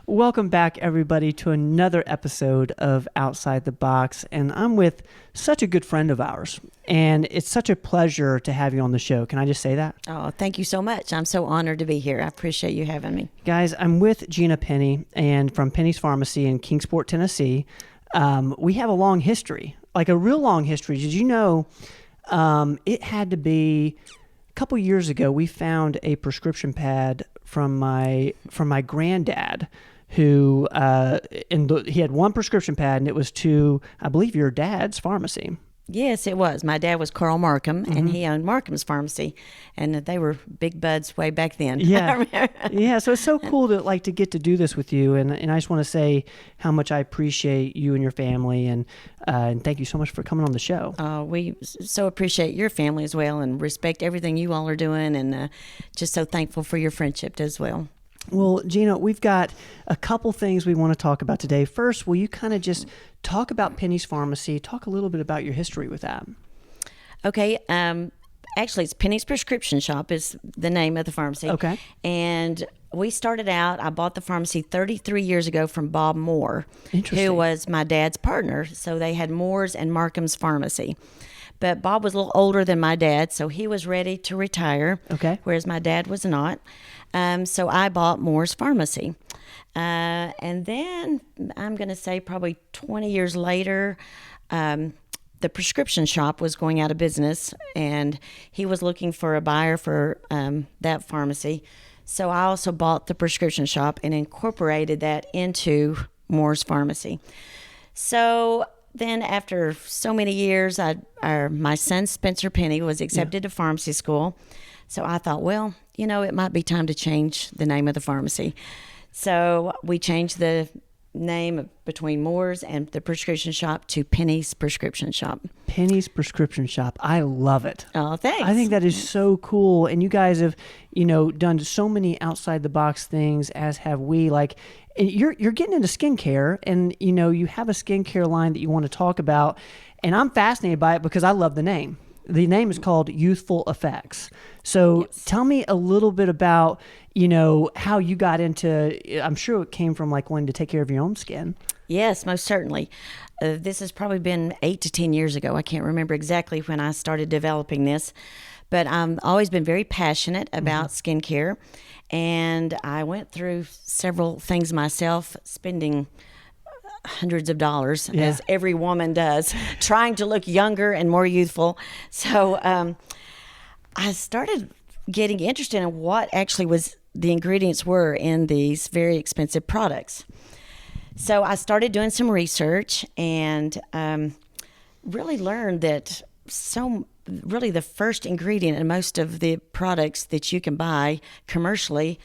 Welcome back, everybody, to another episode of Outside the Box. And I'm with such a good friend of ours. And it's such a pleasure to have you on the show. Can I just say that? Oh, thank you so much. I'm so honored to be here. I appreciate you having me. Guys, I'm with Gina Pinney and from Penny's Pharmacy in Kingsport, Tennessee. We have a long history, like a real long history. Did you know it had to be a couple years ago, we found a prescription pad from my granddad who he had one prescription pad, and it was to, I believe, your dad's pharmacy. Yes, it was. My dad was Carl Markham, and he owned Markham's Pharmacy, and they were big buds way back then. Yeah, yeah. So it's so cool to get to do this with you, and I just want to say how much I appreciate you and your family, and thank you so much for coming on the show. We so appreciate your family as well, and respect everything you all are doing, and just so thankful for your friendship as well. Well, Gina, we've got a couple things we want to talk about today. First, will you kind of just talk about Penny's Pharmacy, talk a little bit about your history with that? Okay. Actually, it's Penny's Prescription Shop is the name of the pharmacy. Okay. And we started out, I bought the pharmacy 33 years ago from Bob Moore, who was my dad's partner. So they had Moore's and Markham's Pharmacy. But Bob was a little older than my dad, so he was ready to retire, whereas my dad was not. So I bought Moore's Pharmacy. And then I'm going to say probably 20 years later, the prescription shop was going out of business, and he was looking for a buyer for that pharmacy. So I also bought the prescription shop and incorporated that into Moore's Pharmacy. So then after so many years, my son, Spencer Pinney, was accepted to pharmacy school. So I thought, well, it might be time to change the name of the pharmacy. So we changed the name between Moore's and the prescription shop to Penny's Prescription Shop. Penny's Prescription Shop. I love it. Oh, thanks. I think that is so cool. And you guys have, done so many outside the box things, as have we. Like, you're getting into skincare, and, you have a skincare line that you want to talk about. And I'm fascinated by it because I love the name. The name is called Youthful Effects. So Tell me a little bit about, how you got into, I'm sure it came from like wanting to take care of your own skin. Yes, most certainly. This has probably been 8 to 10 years ago. I can't remember exactly when I started developing this, but I've always been very passionate about skincare. And I went through several things myself, spending hundreds of dollars, as every woman does, trying to look younger and more youthful. So I started getting interested in what actually the ingredients were in these very expensive products. So I started doing some research and really learned that really the first ingredient in most of the products that you can buy commercially,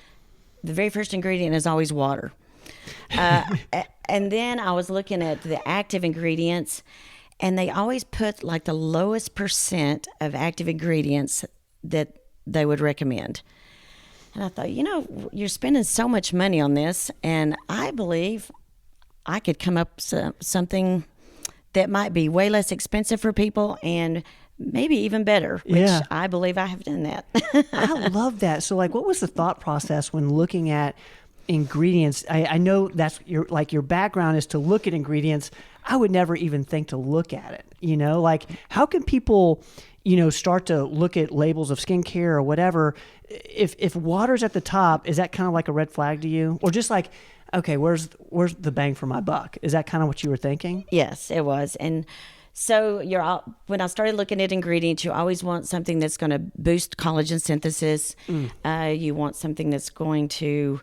the very first ingredient is always water. And then I was looking at the active ingredients, and they always put like the lowest percent of active ingredients that they would recommend. And I thought, you're spending so much money on this, and I believe I could come up with something that might be way less expensive for people and maybe even better, which I believe I have done that. I love that. So what was the thought process when looking at ingredients? I know that's your background is to look at ingredients. I would never even think to look at it. How can people, start to look at labels of skincare or whatever? If water's at the top, is that kind of like a red flag to you? Or just like, okay, where's the bang for my buck? Is that kind of what you were thinking? Yes, it was. And so when I started looking at ingredients, you always want something that's going to boost collagen synthesis. You want something that's going to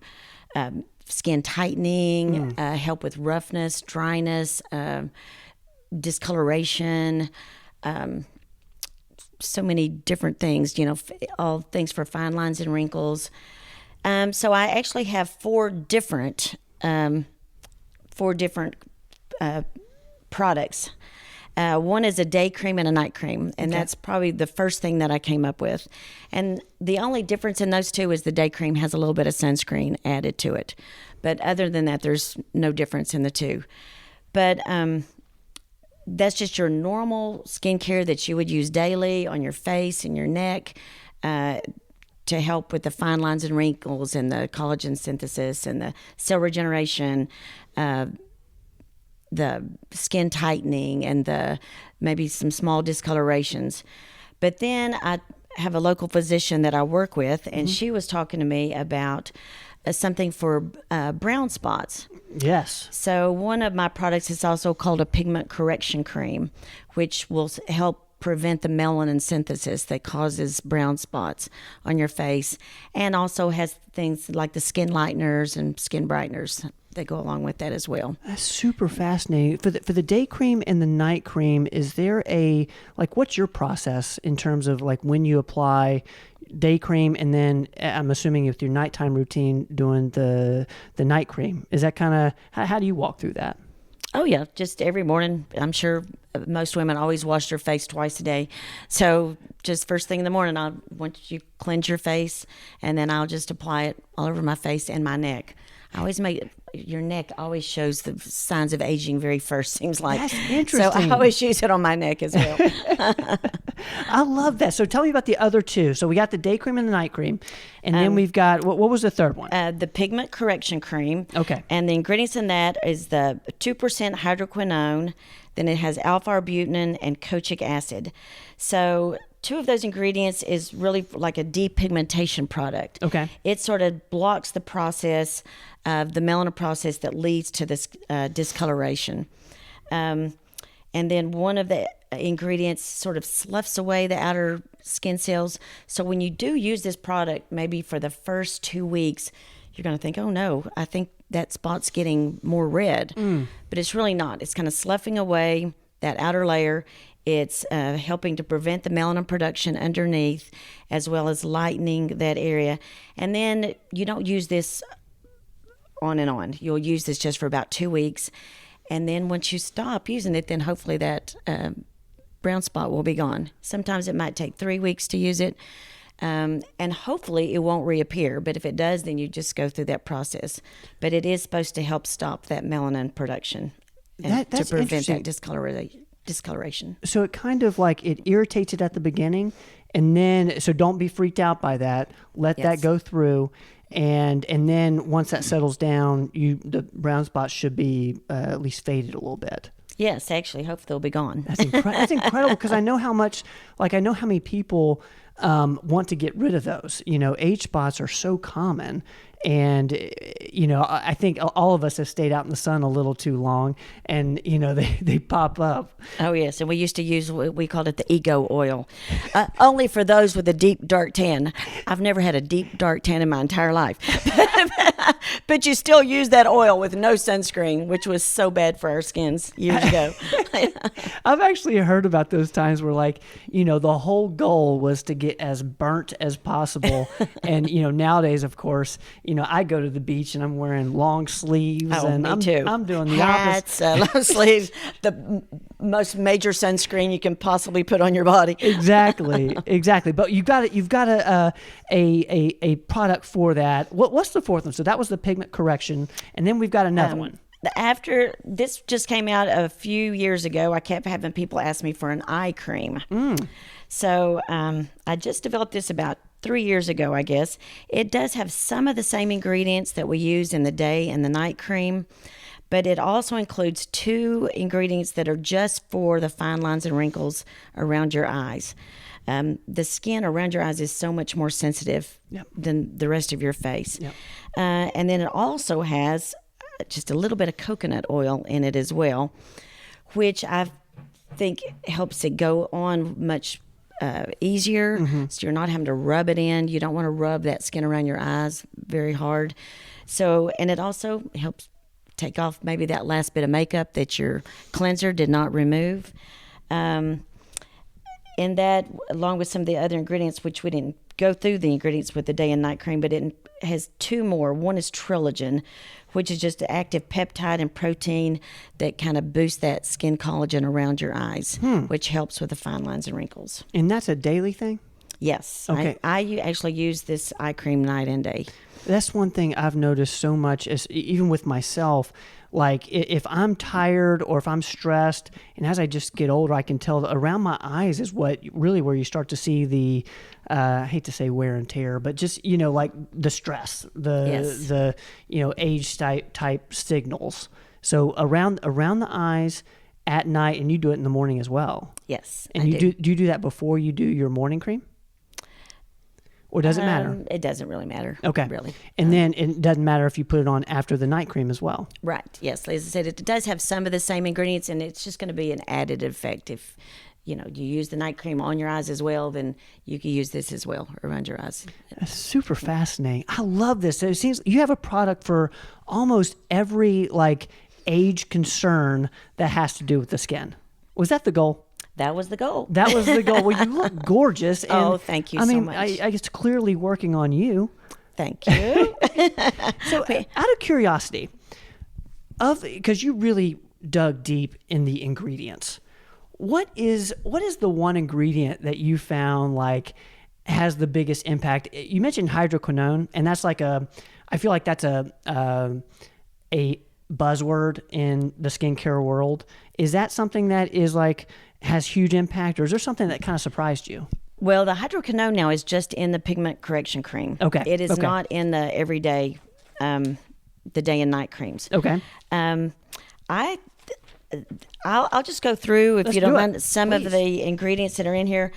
skin tightening, help with roughness, dryness, discoloration, so many different things, all things for fine lines and wrinkles. So I actually have four different products. One is a day cream and a night cream, and that's probably the first thing that I came up with. And the only difference in those two is the day cream has a little bit of sunscreen added to it. But other than that, there's no difference in the two. But that's just your normal skincare that you would use daily on your face and your neck to help with the fine lines and wrinkles and the collagen synthesis and the cell regeneration, the skin tightening, and the maybe some small discolorations. But then I have a local physician that I work with, and she was talking to me about something for brown spots. Yes. So one of my products is also called a pigment correction cream, which will help prevent the melanin synthesis that causes brown spots on your face, and also has things like the skin lighteners and skin brighteners that go along with that as well. That's super fascinating. For the day cream and the night cream, is there what's your process in terms of like when you apply day cream, and then I'm assuming with your nighttime routine doing the night cream? Is that kind of, how do you walk through that? Oh, yeah. Just every morning. I'm sure most women always wash their face twice a day. So just first thing in the morning, once you cleanse your face, and then I'll just apply it all over my face and my neck. I always your neck always shows the signs of aging very first, seems like. That's interesting. So I always use it on my neck as well. I love that. So tell me about the other two. So we got the day cream and the night cream. And then we've got, what was the third one? The pigment correction cream. Okay. And the ingredients in that is the 2% hydroquinone. Then it has alpha-arbutin and kochic acid. So two of those ingredients is really like a depigmentation product. Okay. It sort of blocks the process of the melanin process that leads to this discoloration. And then one of the ingredients sort of sloughs away the outer skin cells. So when you do use this product, maybe for the first 2 weeks, you're going to think, oh no, I think that spot's getting more red. But it's really not. It's kind of sloughing away that outer layer. It's helping to prevent the melanin production underneath, as well as lightening that area. And then you don't use this on and on. You'll use this just for about 2 weeks. And then once you stop using it, then hopefully that brown spot will be gone. Sometimes it might take 3 weeks to use it. And hopefully it won't reappear. But if it does, then you just go through that process. But it is supposed to help stop that melanin production and to prevent that discoloration. So it kind of like it irritates it at the beginning, and then, so don't be freaked out by that. Let that go through. And then once that settles down, the brown spots should be at least faded a little bit. Yes, actually, hopefully they'll be gone. That's incredible, because I know how many people want to get rid of those. Age spots are so common. And, I think all of us have stayed out in the sun a little too long, and, they pop up. Oh, yes. And we used to use, we called it the ego oil, only for those with a deep, dark tan. I've never had a deep, dark tan in my entire life. But you still use that oil with no sunscreen, which was so bad for our skins years ago. I've actually heard about those times where, the whole goal was to get as burnt as possible. And, nowadays, of course, I go to the beach and I'm wearing long sleeves. Oh, and me I'm too. I'm doing the hats, opposite. Long sleeves, the most major sunscreen you can possibly put on your body. Exactly. But you've got a product for that. What's the fourth one? So that was the pigment correction, and then we've got another one. After this just came out a few years ago, I kept having people ask me for an eye cream. So I just developed this about 3 years ago, I guess. It does have some of the same ingredients that we use in the day and the night cream, but it also includes 2 ingredients that are just for the fine lines and wrinkles around your eyes. The skin around your eyes is so much more sensitive than the rest of your face. And then it also has just a little bit of coconut oil in it as well, which I think helps it go on much easier. So you're not having to rub it in. You don't want to rub that skin around your eyes very hard. So, and it also helps take off maybe that last bit of makeup that your cleanser did not remove. And that, along with some of the other ingredients, which we didn't go through the ingredients with the day and night cream, but it has 2 more. One is Trilogen, which is just an active peptide and protein that kind of boosts that skin collagen around your eyes, which helps with the fine lines and wrinkles. And that's a daily thing? Yes. Okay. I actually use this eye cream night and day. That's one thing I've noticed so much, is even with myself, Like if I'm tired or if I'm stressed, and as I just get older, I can tell that around my eyes is where you start to see the, I hate to say wear and tear, but just, like the stress, Yes. the, age type signals. So around the eyes at night, and you do it in the morning as well. Yes, And I do you do that before you do your morning cream? Or does it matter? It doesn't really matter. Okay. Really. And then it doesn't matter if you put it on after the night cream as well. Right. Yes. As I said, it does have some of the same ingredients, and it's just going to be an added effect. If you use the night cream on your eyes as well, then you can use this as well around your eyes. That's super fascinating. I love this. It seems you have a product for almost every age concern that has to do with the skin. Was that the goal? That was the goal. That was the goal. Well, you look gorgeous. And, oh, thank you so much. I it's clearly working on you. Thank you. So, out of curiosity, because you really dug deep in the ingredients, what is the one ingredient that you found has the biggest impact? You mentioned hydroquinone, and that's I feel like that's a buzzword in the skincare world. Is that something that is has huge impact, or is there something that kind of surprised you? Well, the hydroquinone now is just in the pigment correction cream. Okay. It is not in the everyday, the day and night creams. Okay. I'll just go through, if you don't mind, some Please. of the ingredients that are in here.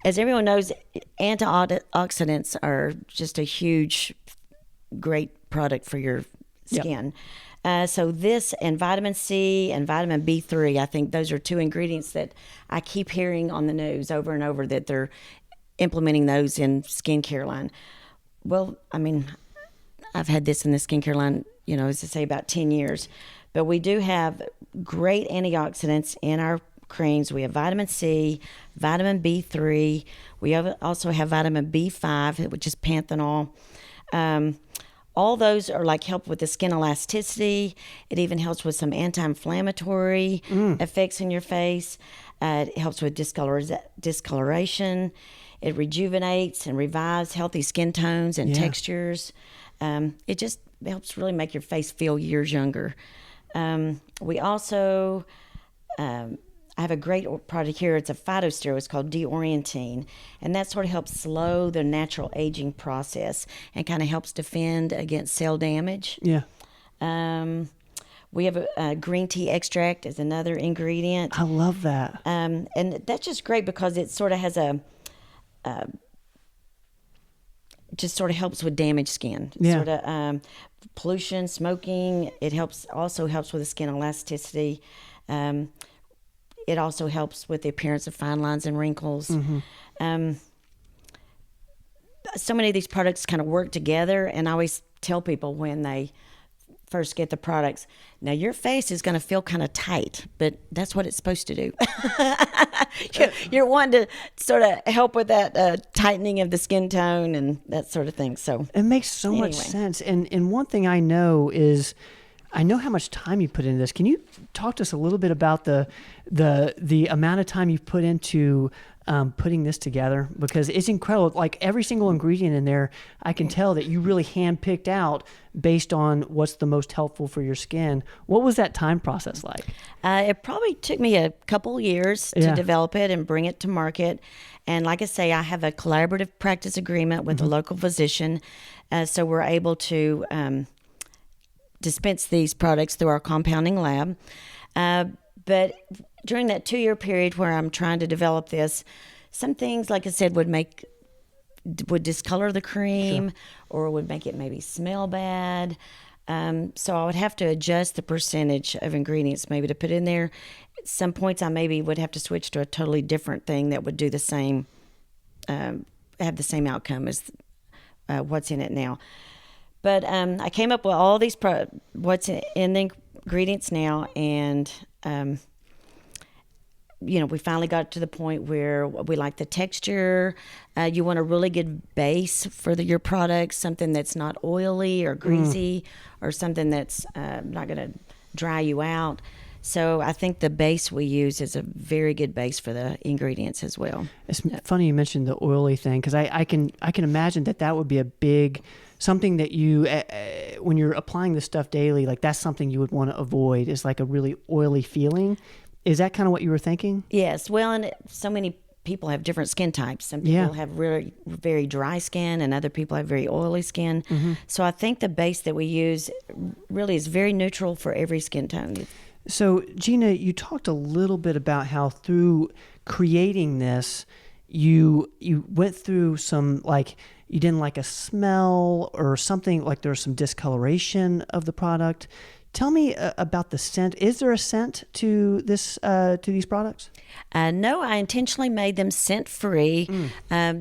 As everyone knows, antioxidants are just a huge, great product for your skin. Yep. So this and vitamin C and vitamin B3, I think those are two ingredients that I keep hearing on the news over and over that they're implementing those in skincare line. Well, I've had this in the skincare line, as I say, about 10 years. But we do have great antioxidants in our creams. We have vitamin C, vitamin B3. We also have vitamin B5, which is panthenol. All those are help with the skin elasticity. It even helps with some anti-inflammatory effects in your face. It helps with discoloration. It rejuvenates and revives healthy skin tones and textures. It just helps really make your face feel years younger. We also I have a great product here. It's a phytosterol. It's called deorientine, and that sort of helps slow the natural aging process and kind of helps defend against cell damage. Yeah. We have a green tea extract as another ingredient. I love that. And that's just great because it sort of has just sort of helps with damaged skin. Yeah. Sort of pollution, smoking. It also helps with the skin elasticity. It also helps with the appearance of fine lines and wrinkles. Mm-hmm. So many of these products kind of work together, and I always tell people when they first get the products, now your face is going to feel kind of tight, but that's what it's supposed to do. You're one to sort of help with that tightening of the skin tone and that sort of thing. So it makes so much sense. And one thing I know is, I know how much time you put into this. Can you talk to us a little bit about the amount of time you've put into putting this together? Because it's incredible. Every single ingredient in there, I can tell that you really handpicked out based on what's the most helpful for your skin. What was that time process like? It probably took me a couple years to develop it and bring it to market. And like I say, I have a collaborative practice agreement with a local physician. So we're able to dispense these products through our compounding lab. But during that 2-year period where I'm trying to develop this, some things, like I said, would discolor the cream or would make it maybe smell bad. So I would have to adjust the percentage of ingredients maybe to put in there. At some points I maybe would have to switch to a totally different thing that would do the same, have the same outcome as what's in it now. But I came up with all these what's in the ingredients now, and we finally got to the point where we like the texture. You want a really good base for your products, something that's not oily or greasy, or something that's not going to dry you out. So I think the base we use is a very good base for the ingredients as well. It's funny you mentioned the oily thing, because I can imagine that would be a big something that you when you're applying this stuff daily, like that's something you would want to avoid, is like a really oily feeling. Is that kind of what you were thinking? Yes. Well, and so many people have different skin types. Some people have really very dry skin, and other people have very oily skin. So I think the base that we use really is very neutral for every skin tone. So Gina, you talked a little bit about how through creating this, you went through some, like, you didn't like a smell or something, like there was some discoloration of the product. Tell me about the scent. Is there a scent to this to these products? No, I intentionally made them scent-free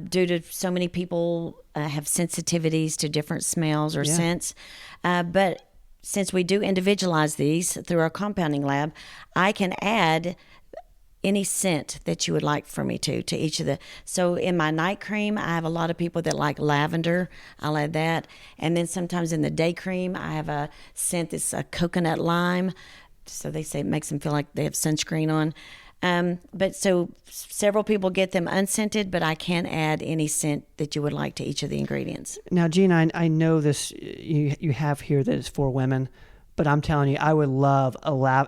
due to so many people have sensitivities to different smells or scents. But since we do individualize these through our compounding lab, I can add any scent that you would like for me to each of the. So in my night cream, I have a lot of people that like lavender. I'll add that. And then sometimes in the day cream, I have a scent that's a coconut lime. So they say it makes them feel like they have sunscreen on. But so several people get them unscented, but I can add any scent that you would like to each of the ingredients. Now, Gina, I know this, you have here that is for women, but I'm telling you, I would love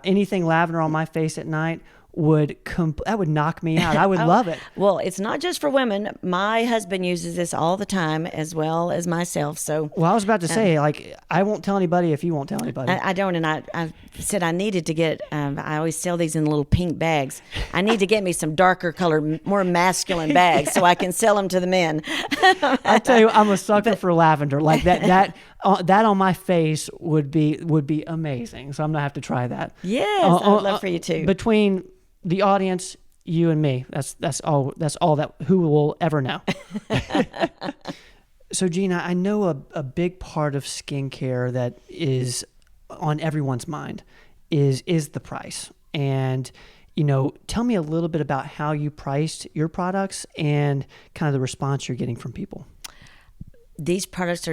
anything lavender on my face at night. That would knock me out. I would love it. Well, it's not just for women. My husband uses this all the time, as well as myself. So, well, I was about to say, like, I won't tell anybody if you won't tell anybody. I don't, and I said I needed to get. I always sell these in little pink bags. I need to get me some darker color, more masculine bags, so I can sell them to the men. I tell you, I'm a sucker for lavender. Like that on my face would be amazing. So I'm gonna have to try that. Yes, I would love for you too. Between the audience, you and me, that's all that who will ever know. So Gina, I know a big part of skincare that is on everyone's mind is the price. And tell me a little bit about how you priced your products and kind of the response you're getting from people. These products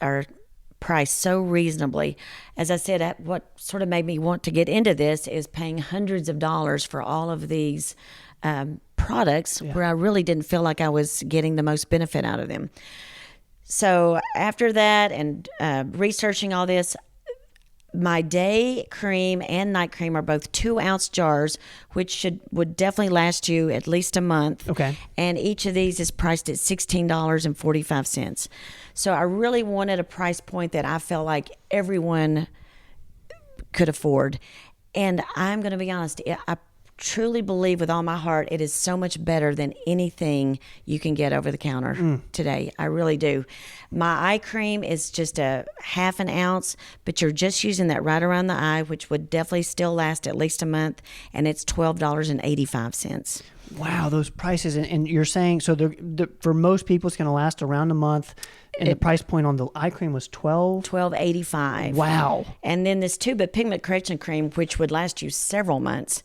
are priced so reasonably. As I said, what sort of made me want to get into this is paying hundreds of dollars for all of these products where I really didn't feel like I was getting the most benefit out of them. So after that and researching all this, my day cream and night cream are both 2-ounce jars, which would definitely last you at least a month. Okay. And each of these is priced at $16.45. So I really wanted a price point that I felt like everyone could afford. And I'm going to be honest, I truly believe with all my heart it is so much better than anything you can get over the counter today. I really do. My eye cream is just a 1/2 ounce, but you're just using that right around the eye, which would definitely still last at least a month, and it's $12.85. Wow, those prices. And you're saying, so for most people it's going to last around a month, and the price point on the eye cream was $12.85. Wow. And then this tube of pigment correction cream, which would last you several months,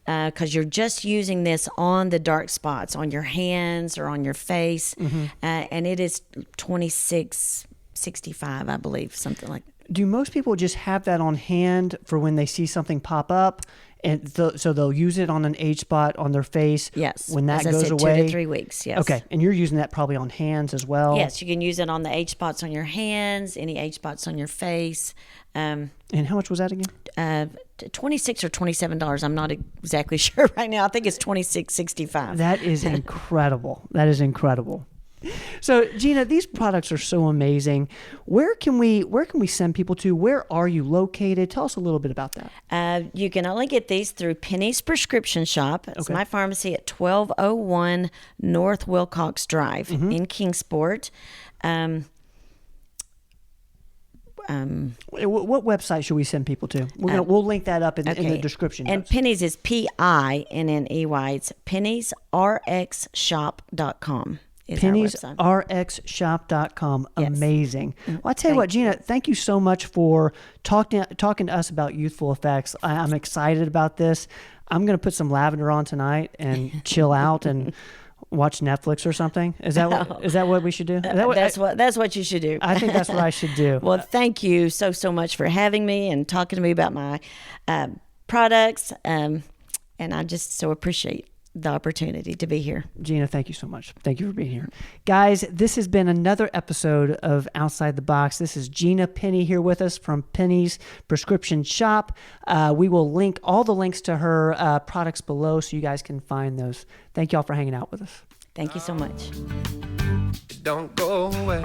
because you're just using this on the dark spots on your hands or on your face, and it is $26.65, I believe, something like that. Do most people just have that on hand for when they see something pop up, and so they'll use it on an age spot on their face? Yes. When that As I goes said, away, 2 to 3 weeks. Yes. Okay, and you're using that probably on hands as well. Yes, you can use it on the age spots on your hands, any age spots on your face. And how much was that again? $26 or $27. I'm not exactly sure right now. I think it's $26.65. That is incredible. That is incredible. So Gina, these products are so amazing. Where can we send people to? Where are you located? Tell us a little bit about that. You can only get these through Penny's Prescription Shop. It's my pharmacy at 1201 North Wilcox Drive in Kingsport. What website should we send people to? We'll link that up in the description notes. And Penny's is PINNEY. It's Penny'sRxShop.com. Penny'sRxShop.com. Yes. Amazing. Well, I tell you what, Gina, thank you so much for talking to us about Youthful Effects. I'm excited about this. I'm going to put some lavender on tonight and chill out and watch Netflix or something. Is that what we should do? That's what you should do. I think that's what I should do. Well, thank you so much for having me and talking to me about my products. And I just so appreciate the opportunity to be here. Gina, thank you so much. Thank you for being here. Guys, this has been another episode of Outside the Box. This is Gina Pinney here with us from Pinney's Prescription Shop. We will link all the links to her products below so you guys can find those. Thank you all for hanging out with us. Thank you so much. Don't go away.